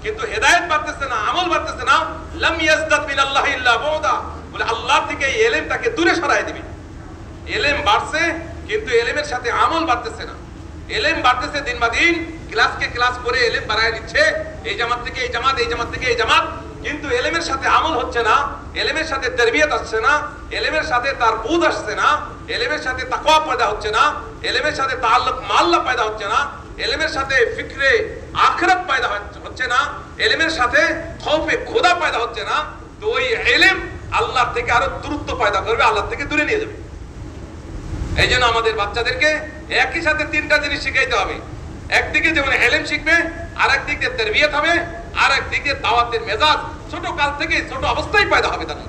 কিন্তু হেদায়েত বাড়তেছে না, আমল বাড়তেছে না। লাম ইয়াজদাদ মিনাল্লাহি ইল্লা বুদা, বলে আল্লাহ থেকে এই ইলমটাকে দূরে সরায় দিবে। ইলম বাড়ছে কিন্তু ইলমের সাথে আমল বাড়তেছে না। ইলম বাড়তেছে দিন বা দিন, ক্লাসকে ক্লাস করে ইলম বাড়ায় দিচ্ছে, এই জামাত থেকে এই জামাত, এই জামাত থেকে এই জামাত, কিন্তু এলেমের সাথে আমল হচ্ছে না, এলেমের সাথে তারবিয়ত আসছে না, এলেমের সাথে তার বুঝ আসছে না, এলেমের সাথে তাকওয়া পয়দা হচ্ছে না, এলেমের সাথে তাআল্লুক মা আল্লাহ পয়দা হচ্ছে না, এলেমের সাথে ফিকরে আখিরাত পয়দা হচ্ছে না, এলেমের সাথে খৌফে খোদা পয়দা হচ্ছে না, তো ওই এলেম আল্লাহ থেকে আরো দূরত্ব পয়দা করবে, আল্লাহ থেকে দূরে নিয়ে যাবে। এই জন্য আমাদের বাচ্চাদেরকে একই সাথে তিনটা জিনিস শিখাইতে হবে। একদিকে যেমন এলেম শিখবে, আর একদিক দিয়ে তারবিয়ত হবে, আর একদিক দিয়ে দাওয়াতের মেজাজ ছোট কাল থেকে ছোট অবস্থায় পয়দা হবে তার।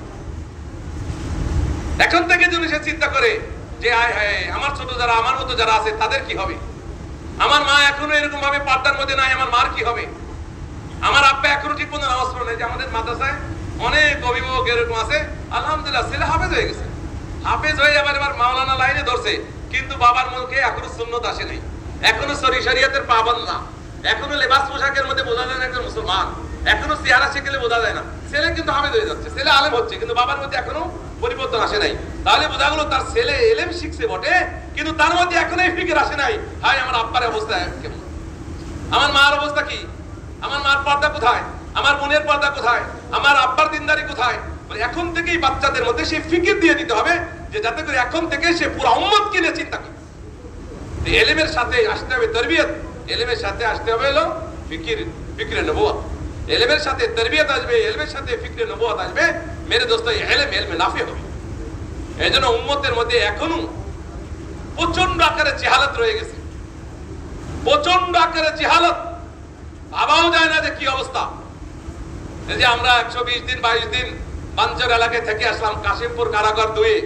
এখন থেকে যদি সে চিন্তা করে যে আয় হায় আমার ছোট যারা আমার মতো যারা আছে তাদের কি হবে, আমার মা এখনো এরকম ভাবে পর্দার মধ্যে নাই, আমার মার কি হবে, আমার আব্বা এখনো ঠিক মতো নামাজ পড়ে নাই। যে আমাদের মাদ্রাসায় অনেক অভিভাবক এরকম আছে, আলহামদুলিল্লাহ ছেলে হাফেজ হয়ে গেছে, হাফেজ হয়ে এবার মাওলানা লাইনে ধরছে, কিন্তু বাবার মুখে এখনো সুন্নত আসে নাই, এখনো শরিয়তের পাবন্দ না, এখনো লেবাস পোশাকের মধ্যে বোঝা যায় না একজন মুসলমান, এখনো চেহারা শিখলে বোঝা যায় না। ছেলে কিন্তু হাফেজ হয়ে যাচ্ছে, ছেলে আলেম হচ্ছে, কিন্তু বাবার মধ্যে এখনো পরিবর্তন আসে নাই। তাহলে বোঝা গেল তার ছেলে এলেম শিখছে বটে, কিন্তু তার মধ্যে এখনো এই ফিকির আসে নাই, হাই আমার আব্বার অবস্থা কেমন, আমার মার অবস্থা কি, আমার মার পর্দা কোথায়, আমার বোনের পর্দা কোথায়, আমার আব্বার দিনদারি কোথায়। এখন থেকেই বাচ্চাদের মধ্যে সেই ফিকির দিয়ে দিতে হবে, যে যাতে করে এখন থেকে সে পুরো উম্মতকে নিয়ে চিন্তা করে। এলেমের সাথে আসতে হবে তারবিয়ত, এলেমের সাথে আসতে হবে হলো ফিকরে নবুয়ত, এলেমের সাথে তারবিয়ত আসবে, এলেমের সাথে ফিকরে নবুয়ত আসবে। মেরে দোস্ত এলমে নাফি হবে। এই জন্য উম্মতের মধ্যে এখনো প্রচন্ড আকারে জাহালাত রয়ে গেছে, প্রচন্ড আকারে জাহালাত, ভাবাও যায় না যে কি অবস্থা। এই যে আমরা 120 দিন 22 দিন বাঞ্চর এলাকায় থেকে আসলাম, কাশিমপুর কারাগার 2-এ,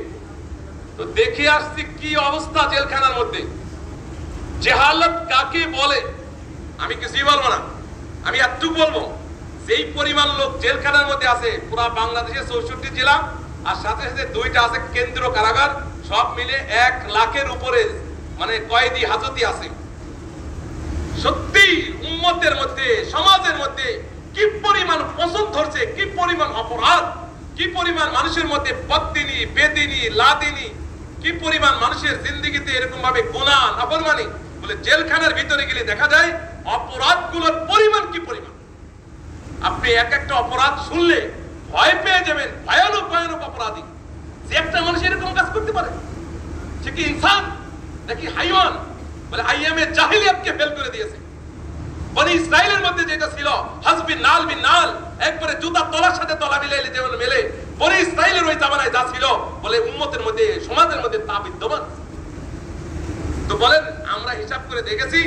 তো দেখে আসছি কি অবস্থা জেলখানার মধ্যে। জাহালাত কাকে বলে আমি কিছুই বলবো না, আমি এতটুকু বলবো, যেই পরিমাণ লোক জেলখানার মধ্যে আছে পুরা বাংলাদেশের 64 জেলা, আর সাথে সাথে 2টা আছে কেন্দ্রীয় কারাগার, সব মিলে 1 লাখের উপরে মানে কয়েদি হাজতি আছে। সত্যি উম্মতের মধ্যে, সমাজের মধ্যে কি পরিমাণ পছন্দ ধরছে, কি পরিমাণ অপরাধ, কি পরিমাণ মানুষের মধ্যে বদদিনী বেদিনী লাদিনী, কি পরিমাণ মানুষের জিন্দেগিতে এরকম ভাবে গুনাহ নাফরমানি, বলে জেলখানার ভিতরে গেলে দেখা যায় অপরাধগুলোর পরিমাণ কি পরিমাণ। আপনি এক একটা অপরাধ শুনলে ভয় পেয়ে যাবেন, ভয়ানক ভয়ানক অপরাধী। যে একটা মানুষ এরকম কাজ করতে পারে, সে কি ইনসান নাকি হাইওয়ান? বলে আইয়ামে জাহিলিয়াতকে ফেল করে দিয়েছে। বনি ইসরাইলের মধ্যে যেটা ছিল হাসবিন নাল বিন নাল, একবারে জুতা তলার সাথে তলা মিলাইলে যেমন মেলে, বনি ইসরাইলের ওই জামানায় যা ছিল, বলে উম্মতের মধ্যে সমাজের মধ্যে তা বিদ্যমান। তো বলেন আমরা হিসাব করে দেখেছি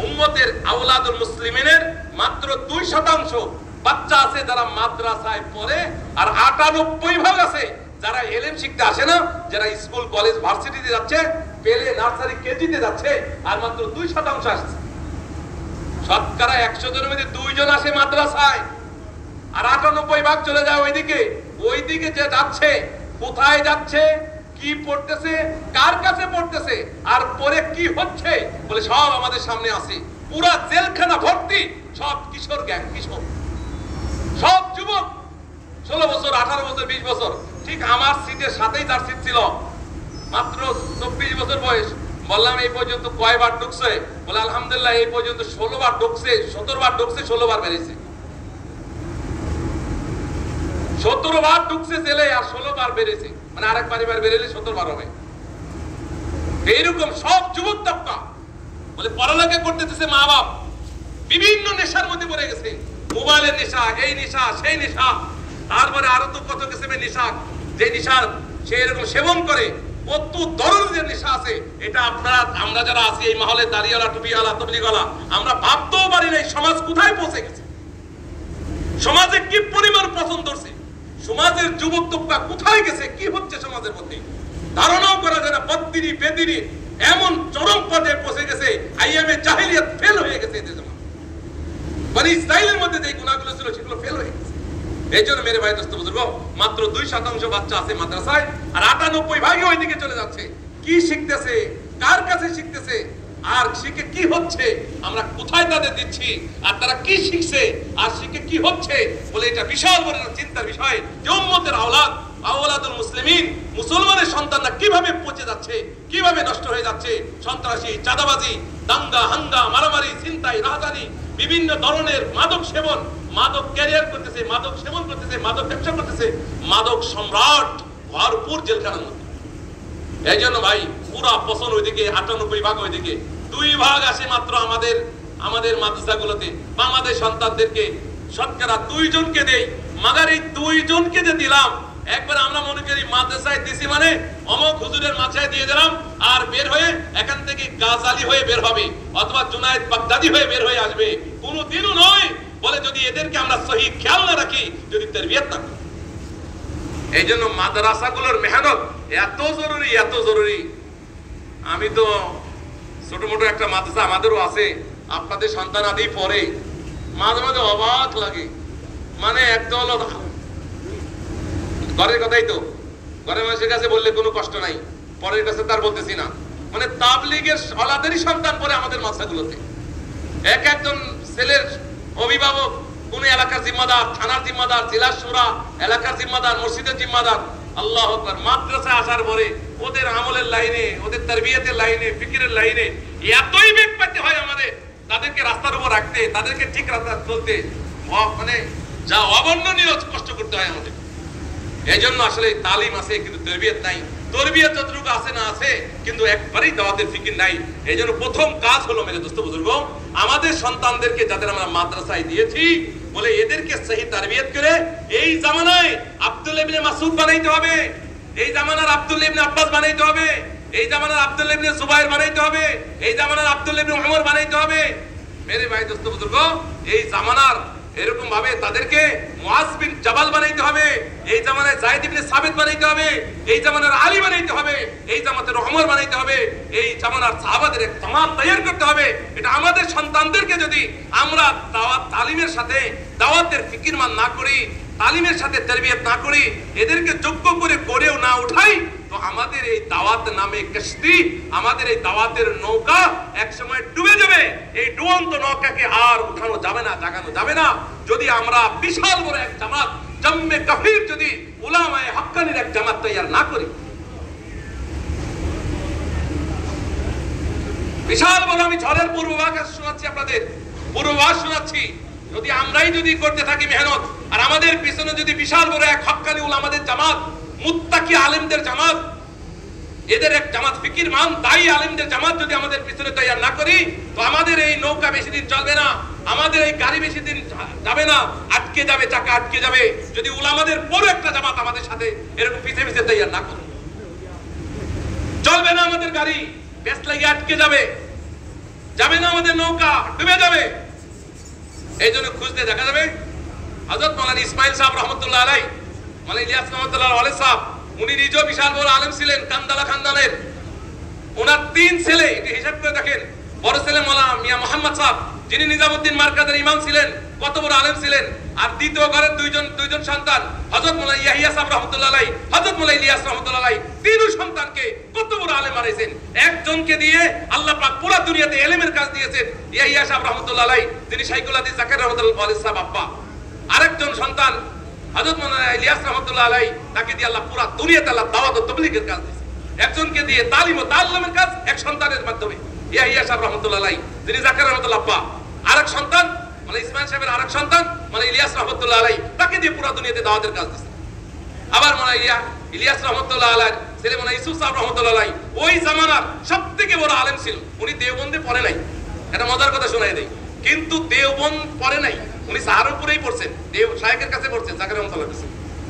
উম্মতের আওলাদুল মুসলিমিনের মাত্র 2% বাচ্চা আছে যারা মাদ্রাসায় পড়ে, আর 98% আছে যারা এলেম শিখতে আসে না, যারা স্কুল কলেজ ভার্সিটিতে যাচ্ছে, পেলে নার্সারি কেজিতে যাচ্ছে, আর মাত্র 2% আসছে। শতকরা 100 জনের মধ্যে 2 জন আসে মাদ্রাসায়, আর 98% চলে যায় ওইদিকে। ওইদিকে যে যাচ্ছে, কোথায় যাচ্ছে, কি পড়তেছে, কার কাছে পড়তেছে, আর পরে কি হচ্ছে, বলে সব আমাদের সামনে আছে। পুরা জেলখানা ভর্তি সব কিশোর গ্যাং, কিশোর, সব যুবক, 16 বছর 18 বছর 20 বছর। ঠিক আমার সিটের সাথেই তার সিট ছিল, মাত্র 24 বছর বয়স। বললাম এই পর্যন্ত কয়বার ঢুকছে, বলে আলহামদুলিল্লাহ এই পর্যন্ত 16 বার ঢুকছে, 17 বার ঢুকছে, 16 বার বেরিয়েছে। 17 বার ঢুকছে জেলে, আর 16 বার বেরিয়েছে, মানে আরেকবার বেরিয়ে 17 বার হবে। এইরকম সব যুবক তবকা, বলে পড়ালেখা করতেছে, মা বাপ বিভিন্ন নেশার মধ্যে পড়ে গেছে, মোবাইলের নেশা, এই নেশা সেই নেশা, তারপরে আরো তো কত কিসিমের নেশা, যে নেশা সে এরকম সেবন করে, কত ধরনের নেশা আছে। এটা আমরা যারা আছি এই মহলে, দাড়িওয়ালা টুপিওয়ালা তবলিগওয়ালা, আমরা ভাবতেও পারি না এই সমাজ কোথায় পৌঁছে গেছে, সমাজে কি পরিমাণ পছন্দ হচ্ছে, সমাজের যুবক তবকা কোথায় গেছে, কি হচ্ছে সমাজের মধ্যে ধারণাও করা যায় না। বদদিনী বেদিনী এমন চরম পর্যায়ে পৌঁছে গেছে, আইয়ামে জাহিলিয়াত ফেল হয়ে গেছে এদের জন্য। বনি ইসরাইলের মধ্যে যে গুনাহগুলো ছিল সেগুলো ফেল হয়ে গেছে। এই জন্য মেরে ভাই দোস্ত বুজুর্গ, মাত্র 2% বাচ্চা আছে মাদ্রাসায়, আর 98% ওইদিকে চলে যাচ্ছে। কি শিখতেছে, কার কাছে শিখতেছে, আর শিখে কি হচ্ছে, আমরা কোথায় তাদের দিচ্ছি, আর তারা কি শিখছে আর শিখে কি হচ্ছে, বলে এটা বিশাল বড় চিন্তার বিষয়। যে উম্মতের আওলাদ আওলাদুল মুসলিমিন, মুসলমানের সন্তানরা কিভাবে পচে যাচ্ছে, কিভাবে নষ্ট হয়ে যাচ্ছে। সন্ত্রাসী, চাঁদাবাজি, দাঙ্গা হাঙ্গা, মারামারি, ছিনতাই, রাহাজানি, বিভিন্ন ধরনের মাদক সেবন, মাদক ক্যারিয়ার করতেছে, মাদক সেবন করতেছে, মাদক ব্যবসা করতেছে, মাদক সম্রাট ভরপুর জেলখানার মধ্যে। এই জন্য ভাই পুরা পছন্দ ওইদিকে, 98 ওইদিকে, 2 ভাগ আসে মাত্র আমাদের মাদ্রাসাগুলোতে। বাংলাদেশ সন্তানদেরকে শতকরা 2 জনকে দেই, মাগার এই 2 জনকে যে দিলাম, একবার আমরা মনে করি মাদ্রাসায় দিছি মানে অমক হুজুরের মাথায় দিয়ে দিলাম, আর বের হয়ে এখান থেকে গাজালি হয়ে বের হবে অথবা জুনায়েদ বাগদাদি হয়ে বের হয়ে আসবে। কোনোদিনও নয়। বলে যদি এদেরকে আমরা সহি খেয়াল না রাখি, যদি তারবিয়ত না করি। এই জন্য মাদ্রাসাগুলোর মেহনত এত জরুরি, এত জরুরি। আমি তো ছোট মোটো একটা মাদ্রাসা আমাদেরও আছে, আপনাদের সন্তান আদি পড়ে, মাঝে মাঝে অবাক লাগে। মানে একটা হলো ঘরের কথাই তো, ঘরের মানুষের কাছে বললে কোনো কষ্ট নাই, পরের কাছে তার বলতেছি না। মানে তাবলীগের ওলাদেরই সন্তান পড়ে আমাদের মাদ্রাসাগুলোতে। একজন ছেলের অভিভাবক কোন এলাকার জিম্মাদার, থানার জিম্মাদার, জেলার শুরা, এলাকার জিম্মাদার, মসজিদের জিম্মাদার। আল্লাহু আকবার। মাদ্রাসায় আসার পরে ওদের আমলের লাইনে, ওদের তারবিয়তের লাইনে, ফিকিরের লাইনে এতই বেগ পেতে হয় আমাদের, তাদেরকে রাস্তার উপর রাখতে, তাদেরকে ঠিক রাস্তা চলতে, মানে যা অবর্ণনীয় কষ্ট করতে হয় আমাদের। এই জন্য আসলে তালিম আছে কিন্তু তারবিয়ত নাই। তারবিয়ত যতটুকু আছে না আছে, কিন্তু একবারেই দাওয়াতের ফিকির নাই। এই জন্য প্রথম কাজ হলো মেরে দোস্ত বুজুর্গ, আমাদের সন্তানদেরকে যাদের আমরা মাদ্রাসায় দিয়েছি, বলে এদেরকে সহি তারবিয়ত করে এই জামানায় আব্দুল্লাহ ইবনে মাসউদ বানাইতে হবে, এই জামানার আব্দুল্লাহ ইবনে আব্বাস বানাইতে হবে, এই জামানার আব্দুল্লাহ ইবনে জুবাইর বানাইতে হবে, এই জামানার আব্দুল্লাহ ইবনে উমর বানাইতে হবে। মেরে ভাই দোস্ত বুজুর্গ, এই জামানার এরকম ভাবে তাদেরকে মুআজ বিন জাবাল বানাইতে হবে, এই জামানায় যায়েদ ইবনে সাবিত বানাইতে হবে, এই জামানার আলী বানাইতে হবে, এই জামাতের ওমর বানাইতে হবে, এই জামানার সাহাবাদের এক জামাত তৈরি করতে হবে। এটা আমাদের সন্তানদেরকে যদি আমরা দাওয়াত তালিমের সাথে দাওয়াতের ফিকির মান না করি, তালিমের সাথে তারবিয়ত না করি, এদেরকে যোগ্য করে গড়েও না উঠাই, তো আমাদের এই দাওয়াত নামে কিস্তি, আমাদের এই দাওয়াতের নৌকা একসময় ডুবে যাবে। এই ডুবন্ত নৌকাকে আর উঠানো যাবে না, জাগানো যাবে না, যদি আমরা বিশাল বড় এক জামাত, জাম্মে কাফির, যদি উলামায়ে হাক্কানির এক জামাত তৈরি না করি। বিশাল বড়, আমি ঝড়ের পূর্বাভাস শোনাচ্ছি আপনাদের, পূর্বাভাস শোনাচ্ছি। যদি আমরাই যদি করতে থাকি মেহনত, আর আমাদের পিছনে যদি বিশাল বড় এক হাক্কানি উলামাদের জামাত, মুত্তাকি আলেমদের জামাত, এদের এক জামাত, ফিকির মান দায়ী আলেমদের জামাত যদি আমাদের পিছনে তৈরি না করি, তো আমাদের এই নৌকা বেশি দিন চলবে না, আমাদের এই গাড়ি বেশি দিন যাবে না, আটকে যাবে, চাকা আটকে যাবে। যদি উলামাদের বড় একটা জামাত আমাদের সাথে এরকম পিছিয়ে পিছিয়ে তৈরি না করে, চলবে না আমাদের গাড়ি, বেশ লাগিয়ে আটকে যাবে, যাবে না আমাদের নৌকা, ডুবে যাবে। এই জন্য খুঁজতে দেখা যাবে হযরত মাওলানা ইসমাইল সাহেব রহমতুল্লাহ আলাইহি, মাওলানা ইলিয়াস রহমতুল্লাহ আলাইহি সাহেব, উনি নিজেও বিশাল বড় আলেম ছিলেন, কান্দালা খানদানের। ওনার 3 ছেলে, এটা হিসাব করে দেখেন। বড় ছেলে মাওলানা মিয়া মোহাম্মদ সাহেব, যিনি নিজামউদ্দিন মার্কাজের ইমাম ছিলেন, কত বড় আলেম ছিলেন। আর দ্বিতীয় ঘরের দুইজন সন্তান, হযরত মাওলানা ইয়াহিয়া সাহেব রহমতুল্লাহ আলাইহি, হযরত মাওলানা ইলিয়াস রহমতুল্লাহ আলাইহি, 3 সন্তানকে কত বড় আলেম বানাইছেন। একজনকে দিয়ে আল্লাহ পাক পুরো দুনিয়াতে ইলমের কাজ দিয়েছেন, ইয়াহিয়া সাহেব রহমতুল্লাহ আলাইহি, যিনি শাইখুল হাদিস জাকির রহমতুল্লাহ আলাইহি সাহেব আব্বা। আরেকজন সন্তান হযরত মাওলানা ইলিয়াস রহমতুল্লাহ আলাইহি, তাকে দিয়ে আল্লাহ পুরো দুনিয়াতে আল্লাহ দাওয়াত ও তাবলীগের কাজ দিয়েছেন। একজনকে দিয়ে তালিম ও তাআল্লুমের কাজ, এক সন্তানের মাধ্যমে ইয়াহিয়া সাহেব রহমতুল্লাহ আলাইহি, যিনি জাকির রহমতুল্লাহ আব্বা। আরেক সন্তান মানে ইসমাইল সাহেবের আরেক সন্তান মানে ইলিয়াস রহমতুল্লাহ আলাইহি, তাকে দিয়ে পুরো দুনিয়াতে দাওয়াতের কাজ দিয়েছেন। আবার মানে ইলিয়াস রহমতুল্লাহ আলাইহি ছেলে মানে ইউসুফ সাহেব রহমতুল্লাহ আলাইহি, ওই জামানার সবথেকে বড় আলেম ছিল। উনি দেওবন্দে পড়ে নাই, এটা মজার কথা শোনাই দেই, কিন্তু দেওবন্দ পড়ে নাই, উনি সাহারপুরেই পড়ছেন, শায়েখের কাছে পড়ছেন, জাকির রহমতুল্লাহ কাছে।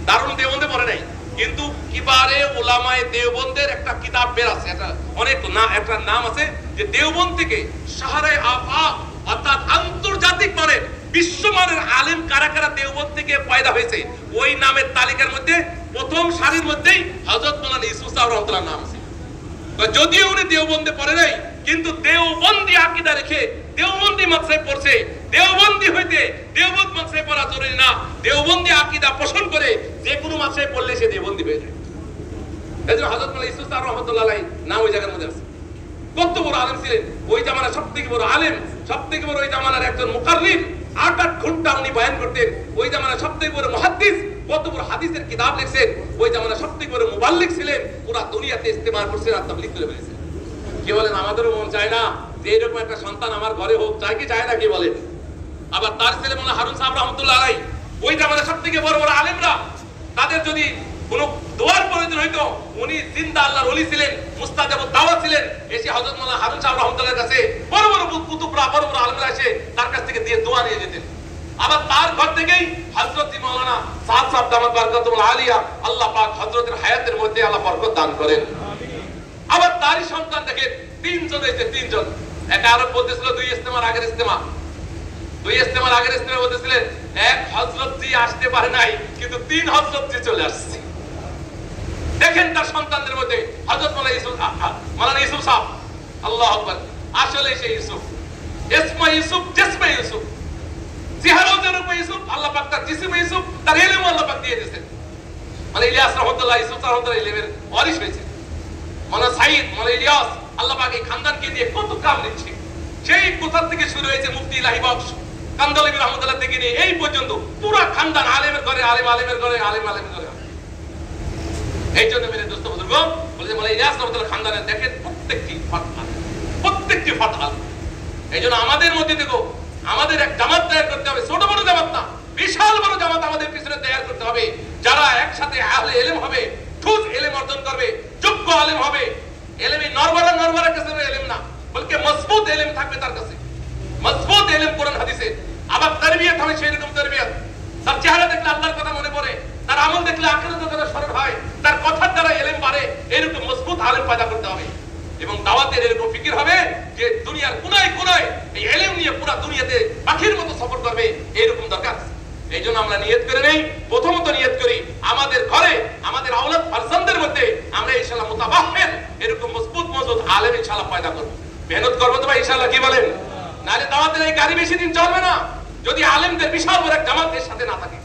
দারুন দেওবন্দে পড়ে নাই, কিন্তু কিবারে উলামায়ে দেওবন্দের একটা কিতাব বের আছে, এটা অনেক না, একটা নাম আছে যে দেওবন্দ থেকে শাহরায়ে আফাক, অর্থাৎ আন্তর্জাতিক মানের, বিশ্বমানের আলেম কারা কারা দেওবন্দ থেকে পয়দা হয়েছে, ওই নামের তালিকার মধ্যে প্রথম সারির মধ্যেই হযরত মাওলানা ইউসুফ সাহেব রহমতুল্লাহ নাম আছে। যদিও উনি দেওবন্দে পড়ে নাই, কিন্তু দেওবন্দি আকীদা রেখে দেওবন্দি মাদ্রাসায় পড়ছে। দেওবন্দি হইতে দেওবন্দ মাদ্রাসায় পড়া জরুরি না, দেওবন্দি আকীদা পোষণ করে যে কোনো মাদ্রাসায় পড়লে সে দেওবন্দি হয়ে যায়। এজন্য হযরত মাওলানা ইউসুফ সাহেব রহমতুল্লাহ আলাইহি নাম ওই জায়গার মধ্যে আছে। কত বড় আলেম ছিলেন, ওই জামানার সবথেকে বড় আলেম, সবথেকে বড় ওই জামানার একজন মুকাররির। 8 ঘন্টা উনি বয়ান করতেন। ওই জামানার সবথেকে বড় মুহাদ্দিস, কত বড় হাদিসের কিতাব লিখছেন, ওই জামানা সবথেকে বড় মুবাল্লিগ ছিলেন, পুরো দুনিয়াতে ইস্তেমাল করছেন আর তাবলীগ করে ফেলেছেন। কি বলেন, আমাদেরও মন চায় না যে এরকম একটা সন্তান আমার ঘরে হোক, চায় কি চায় না, কি বলেন? আবার তার ছেলে মনে হারুন সাহেব রহমতুল্লাহ আলাইহি, ওই জামানা সবথেকে বড় বড় আলেমরা, তাদের যদি কোনো দোয়ার প্রয়োজন হইতো, উনি জিন্দা আল্লাহর ওলি ছিলেন, মুস্তাজাবুদ দাওয়া ছিলেন, এসে হযরত মাওলানা হারুন সাহেব রহমতুল্লাহর কাছে বড় বড় কুতুবরা, বড় বড় আলেমরা এসে তার কাছ থেকে দিয়ে দোয়া নিয়ে যেতেন। আবার তার ঘর থেকেই হযরত মাওলানা সাদ সাহেব দামাত বারকাতুল আলিয়া, আল্লাহ পাক হযরতের হায়াতের মধ্যে আল্লাহ বরকত দান করেন। আবার তারই সন্তান দেখেন তিনজন হয়েছে, তিনজন। একা আরব বলতেছিল দুই ইস্তেমার আগের ইস্তেমা বলতেছিলেন এক হযরত জি আসতে পারে নাই, কিন্তু তিন হযরত জি চলে আসছে। দেখেন তার সন্তানদের মধ্যে হযরত মাওলানা ইউসুফ সাহেব, আল্লাহু আকবার, আসলে সেই ইউসুফ, ইসমা ইউসুফ, জিসমা ইউসুফ, চেহারার উপর ইউসুফ, আল্লাহ পাক তার জিসমে ইউসুফ, তার ইলমও আল্লাহ পাক দিয়ে দিয়েছেন। মানে ইলিয়াস রহমাতুল্লাহ, ইউসুফ রহমাতুল্লাহ ইলমের ওয়ারিশ হয়েছে। মাওলানা সাইদ, মাওলানা ইলিয়াস, আল্লাহ পাক এই খানদানকে দিয়ে কত কাম নিচ্ছে। সেই কোথা থেকে শুরু হয়েছে মুফতি ইলাহি বক্স কান্দলাবি রহমাতুল্লাহ থেকে নিয়ে এই পর্যন্ত পুরো খানদান আলেমের ঘরে, আলেমের ঘরে, আলেমের ঘরে। এই জন্য মেরে দোস্ত বুজুর্গ বলে যে মাওলানা ইলিয়াস রহমাতুল্লাহ খানদানের দেখেন প্রত্যেকটি ফাতহা। এই জন্য আমাদের মধ্যে দেখো, আমাদের এক জামাত তৈরি করতে হবে, ছোট বড় জামাত না, বিশাল বড় জামাত আমাদের পিছনে তৈরি করতে হবে, যারা একসাথে আহলে ইলম হবে, ঠুস ইলম অর্জন করবে, যোগ্য আলেম হবে। ইলমে নরবরা কাছে ইলম না, বলকে মজবুত ইলম থাকবে তার কাছে, মজবুত ইলম কোরআন হাদিসে। আবার তারবিয়ত হবে সেই রকম তারবিয়ত, তার চেহারা দেখলে আল্লাহর কথা মনে পড়ে, তার আমল দেখলে আখিরাতের কথা স্মরণ হয়, তার কথার দ্বারা ইলম বাড়ে। এরকম মজবুত আলেম পয়দা করতে হবে। এবং দাওয়াতের এরকম ফিকির হবে যে দুনিয়ার কোনায় কোনায় এই ইলম নিয়ে পুরো দুনিয়াতে পাখির মতো সফর করবে, এরকম দরকার। এই জন্য আমরা নিয়ত করে নেই, প্রথমত নিয়ত করি আমাদের ঘরে, আমাদের আওলাদ ফারজানদের মধ্যে আমরা ইনশাআল্লাহ মুতাবাহহির এরকম মজবুত আলেম ইনশাআল্লাহ পয়দা করব। মেহনত করব তো ভাই ইনশাআল্লাহ, কি বলেন? নালে দাওয়াতের এই গাড়ি বেশি দিন চলবে না যদি আলেমদের বিশাল বড় এক জামাতের সাথে না থাকে।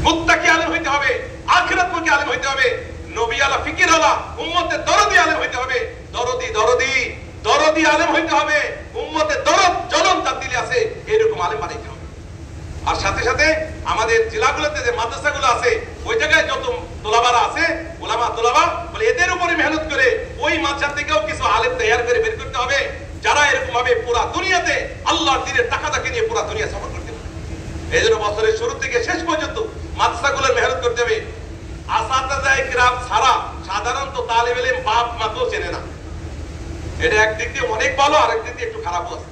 মুত্তাকি আলেম হইতে হবে, আখিরাতমুখী আলেম হইতে হবে, নবী আলা ফিকির আলা, উম্মতের দরদি আলেম হইতে হবে, দরদি আলেম হইতে হবে, উম্মতের দরদ জ্বলন তার দিলে আছে, এরকম আলেম বানাইতে হবে। আর সাথে সাথে আমাদের জেলাগুলোতে যে মাদ্রাসাগুলো আছে, ওই জায়গায় যত তোলাবারা আছে, ওলামা তোলাবা বলে এদের উপরে মেহনত করে ওই মাদ্রাসা থেকেও কিছু আলেম তৈরি করে বের করতে হবে, যারা এরকম ভাবে পুরা দুনিয়াতে আল্লাহর দ্বীনের টাকাটাকে নিয়ে পুরা দুনিয়া সফর করতে পারে। এই জন্য বছরের শুরু থেকে শেষ পর্যন্ত মাদ্রাসাগুলোর মেহনত করতে হবে। আসাতাজায়ে কিরাম ছাড়া সাধারণত তালেব ইলম বাপ মাকেও চেনে না। এটা একদিক দিয়ে অনেক ভালো, আর একদিক দিয়ে একটু খারাপও আছে।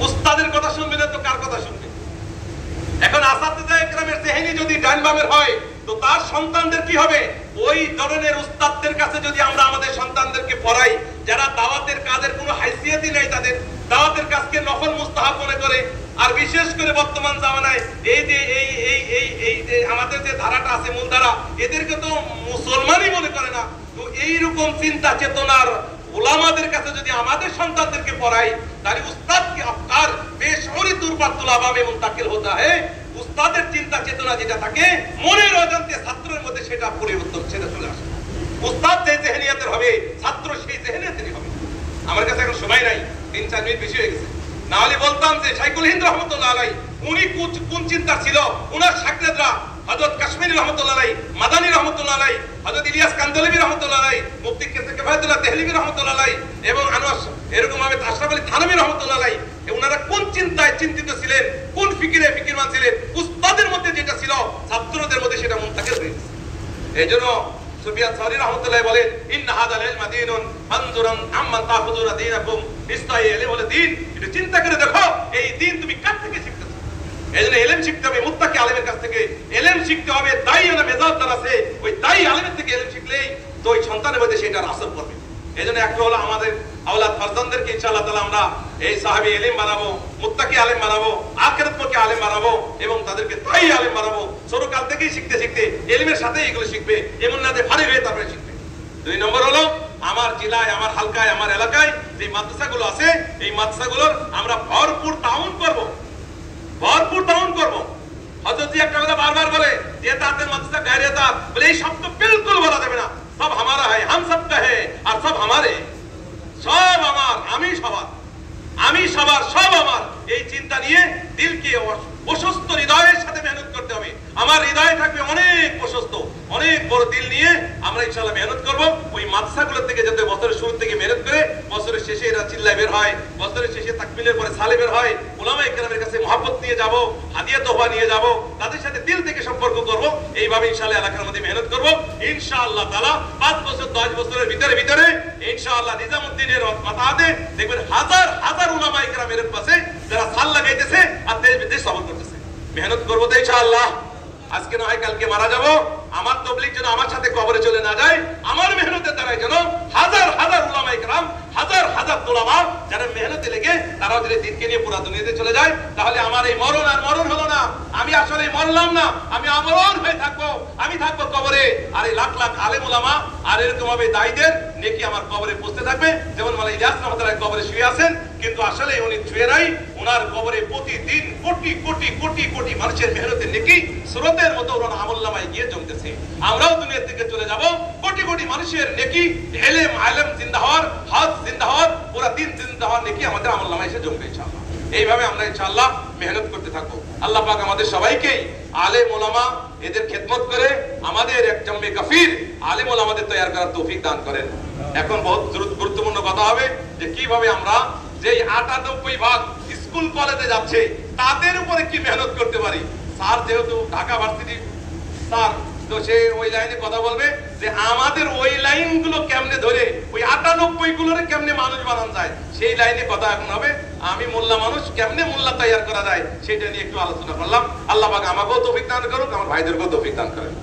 উস্তাদের কথা শুনবে না তো কার কথা শুনবে? এখন আসাতাজায়ে কিরামের জেহেনি যদি ডান বামের হয়, তো তার সন্তানদের কি হবে? ওই ধরনের উস্তাদদের কাছে যদি আমরা আমাদের সন্তানদেরকে পড়াই, যারা দাওয়াতের কাজের কোনো হাইসিয়তই নাই, তাদের দাওয়াতের কাজকে নফল মুস্তাহাব মনে করে, আর বিশেষ করে বর্তমান জামানায় এই যে আমাদের যে ধারাটা আছে, মূল ধারা, এদেরকে তো মুসলমানই মনে করে না। তো এইরকম চিন্তা চেতনার উলামাদের কাছে যদি আমাদের সন্তানদেরকে পড়াই, তাহলে উস্তাদ কি আফকার বেশরি দুর্বার তুলাবামে মুনতাকিল হতা হয়। উস্তাদের চিন্তা চেতনা যেটা থাকে মনের অজান্তে ছাত্রের মধ্যে, সেটা পরিবর্তন, সেটা চলে আসে। উস্তাদ যে জেহেনিয়াতের হবে, ছাত্র সেই জেহেনিয়াতেরই হবে। আমার কাছে এখন সময় নাই, 3-4 মিনিট বেশি হয়ে গেছে, না হলে বলতাম যে শাইখুল হিন্দ রহমতুল্লাহ আলাইহি উনি কোন চিন্তা ছিল, উনার শাগরেদরা হযরত কাশ্মীরি রহমতুল্লাহ আলাইহি, মাদানী রহমতুল্লাহ আলাইহি, হযরত ইলিয়াস কান্দলাবি রহমতুল্লাহ আলাইহি, মুফতি কিফায়াতুল্লাহ দেহলভী রহমতুল্লাহ আলাইহি, এবং আনোয়ার এরকম ভাবে আশরাফ আলী থানভী রহমতুল্লাহ আলাইহি, ওনারা কোন চিন্তায় চিন্তিত ছিলেন, কোন ফিকিরে ফিকিরমান ছিলেন, উস্তাদের মধ্যে যেটা ছিল ছাত্রদের মধ্যে সেটা মুনতাকিল হয়ে গেছে। এইজন্য সুফিয়ান সাওরী রাহমাতুল্লাহ বলেন, ইন্না হাযাল ইলমা দীনুন ফানজুরান আম্মান তাখুযুনা দীনাকুম। নিশ্চয় ইলম হলো দ্বীন, একটু চিন্তা করে দেখো এই দ্বীন তুমি কার থেকে শিখতেছো। এইজন্য ইলম শিখতে হবে মুত্তাকি আলেমের কাছ থেকে, ইলম শিখতে হবে দায়ী আলেম মেজাদার আছে, ওই দায়ী আলেমের থেকে ইলম শিখলেই তো ওই সন্তানের মধ্যে সেটার আসর পড়বে। এইজন্য একটা হলো আমাদের আওলাদ ফারজানদেরকে ইনশাআল্লাহ তাআলা আমরা এই সাহাবী ইলম বানাবো, মুত্তাকি আলেম বানাবো, আখিরাতমুখী আলেম বানাবো, এবং তাদেরকে দায়ী আলেম বানাবো। ছোটকাল থেকেই শিখতে শিখতে ইলমের সাথে এগুলো শিখবে, এমন না যে ভারী হয়ে তারপরে শিখবে। 2 নম্বর হলো আমার জেলায়, আমার হালকায়, আমার এলাকায় যে মাদ্রাসাগুলো আছে, এই মাদ্রাসাগুলোর আমরা ভরপুর তাউন করব। হযরত জি একটা কথা বারবার বলে যে তাদের মাদ্রাসা গায়রিয়াত, বলে এই শব্দ বিলকুল বলা যাবে না। সব हमारा है, हम सबका है, আর সব हमारे, সব আমার, আমি সবার, সব আমার। এই চিন্তা নিয়ে দিলকে অসুস্থ হৃদয়ে বড় দিল নিয়ে আমরা ইনশাআল্লাহ মেহনত করব। ওই মাদ্রাসাগুলো থেকে যাতে বছরের শুরু থেকে মেহনত করে বছরের শেষে এরা চিল্লায় বের হয়, বছরের শেষে তাকবিলের পরে সালে বের হয়, উলামায়ে কেরামের কাছে মহব্বত নিয়ে যাব, হাদিয়া তোহফা নিয়ে যাব, তাদের সাথে দিল থেকে সম্পর্ক করব। এইভাবে ইনশাআল্লাহ এলাকার মধ্যে মেহনত করব। ইনশাআল্লাহ তাআলা 5 বছর 10 বছরের ভিতরে ইনশাআল্লাহ নিজামউদ্দিনের মাথাতে দেখবেন হাজার হাজার উলামায়ে কেরামের পাশে যারা সাল লাগাইতেছে আর দেশ বিদেশ সফর করতেছে। মেহনত করব তো ইনশাআল্লাহ। আজকে না হয় কালকে মারা যাব, আমার তবলিগ যেন আমার সাথে কবরে চলে না যায়, আমার মেহনতের দ্বারাই যেন হাজার হাজার উলামায়ে কেরাম, হাজার হাজার উলামা যারা মেহনতে লেগে তারাও যদি দিনকে নিয়ে পুরো দুনিয়াতে চলে যায়, তাহলে আমার এই মরণ আর মরণ হলো না। আমি আসলে মরলাম না, আমি আমরণ হয়ে থাকবো, আমি থাকবো কবরে। আর এই লাখ লাখ আলেম উলামা আর এরকম ভাবে দায়ীদের নেকি আমার কবরে পৌঁছতে থাকবে। যেমন মাওলানা ইলিয়াস রহমাতুল্লাহ কবরে শুয়ে আছেন, কিন্তু আসলে উনি শুয়ে নাই, ওনার কবরে প্রতিদিন কোটি কোটি কোটি কোটি মানুষের মেহনতের নেকি স্রোতের মতো ওনার আমলনামায় গিয়ে জমতেছে। আমরাও দুনিয়া থেকে চলে যাব, কোটি কোটি মানুষের নেকি, ইলম আলেম জিন্দা হওয়ার, হজ জিন্দা হওয়ার, পুরো দিন জিন্দা হওয়ার নেকি আমাদের আমলনামায় এসে জমবে ইনশাআল্লাহ। এইভাবে আমরা ইনশাআল্লাহ মেহনত করতে থাকবো। আল্লাহ পাক আমাদের সবাইকেই আলেম ওলামা এদের খেদমত করে আমাদের এক জম্মে কাফির আলেম ওলামাদের তৈরি করার তৌফিক দান করেন। এখন বহুত গুরুত্বপূর্ণ কথা হবে যে কিভাবে আমরা যে 98% স্কুল কলেজে যাচ্ছে তাদের উপরে কি মেহনত করতে পারি। স্যার যেহেতু ঢাকা ভার্সিটি স্যার, তো সে ওই লাইনে কথা বলবে যে আমাদের ওই লাইনগুলো কেমনে ধরে ওই 98 গুলোরে কেমনে মানুষ বানানো যায়, সেই লাইনে কথা এখন হবে। আমি মোল্লা মানুষ, কেমনে মোল্লা তৈরি করা যায় সেটা নিয়ে একটু আলোচনা করলাম। আল্লাহ পাক আমাকেও তৌফিক দান করুক, আমার ভাইদেরকেও তৌফিক দান করেন।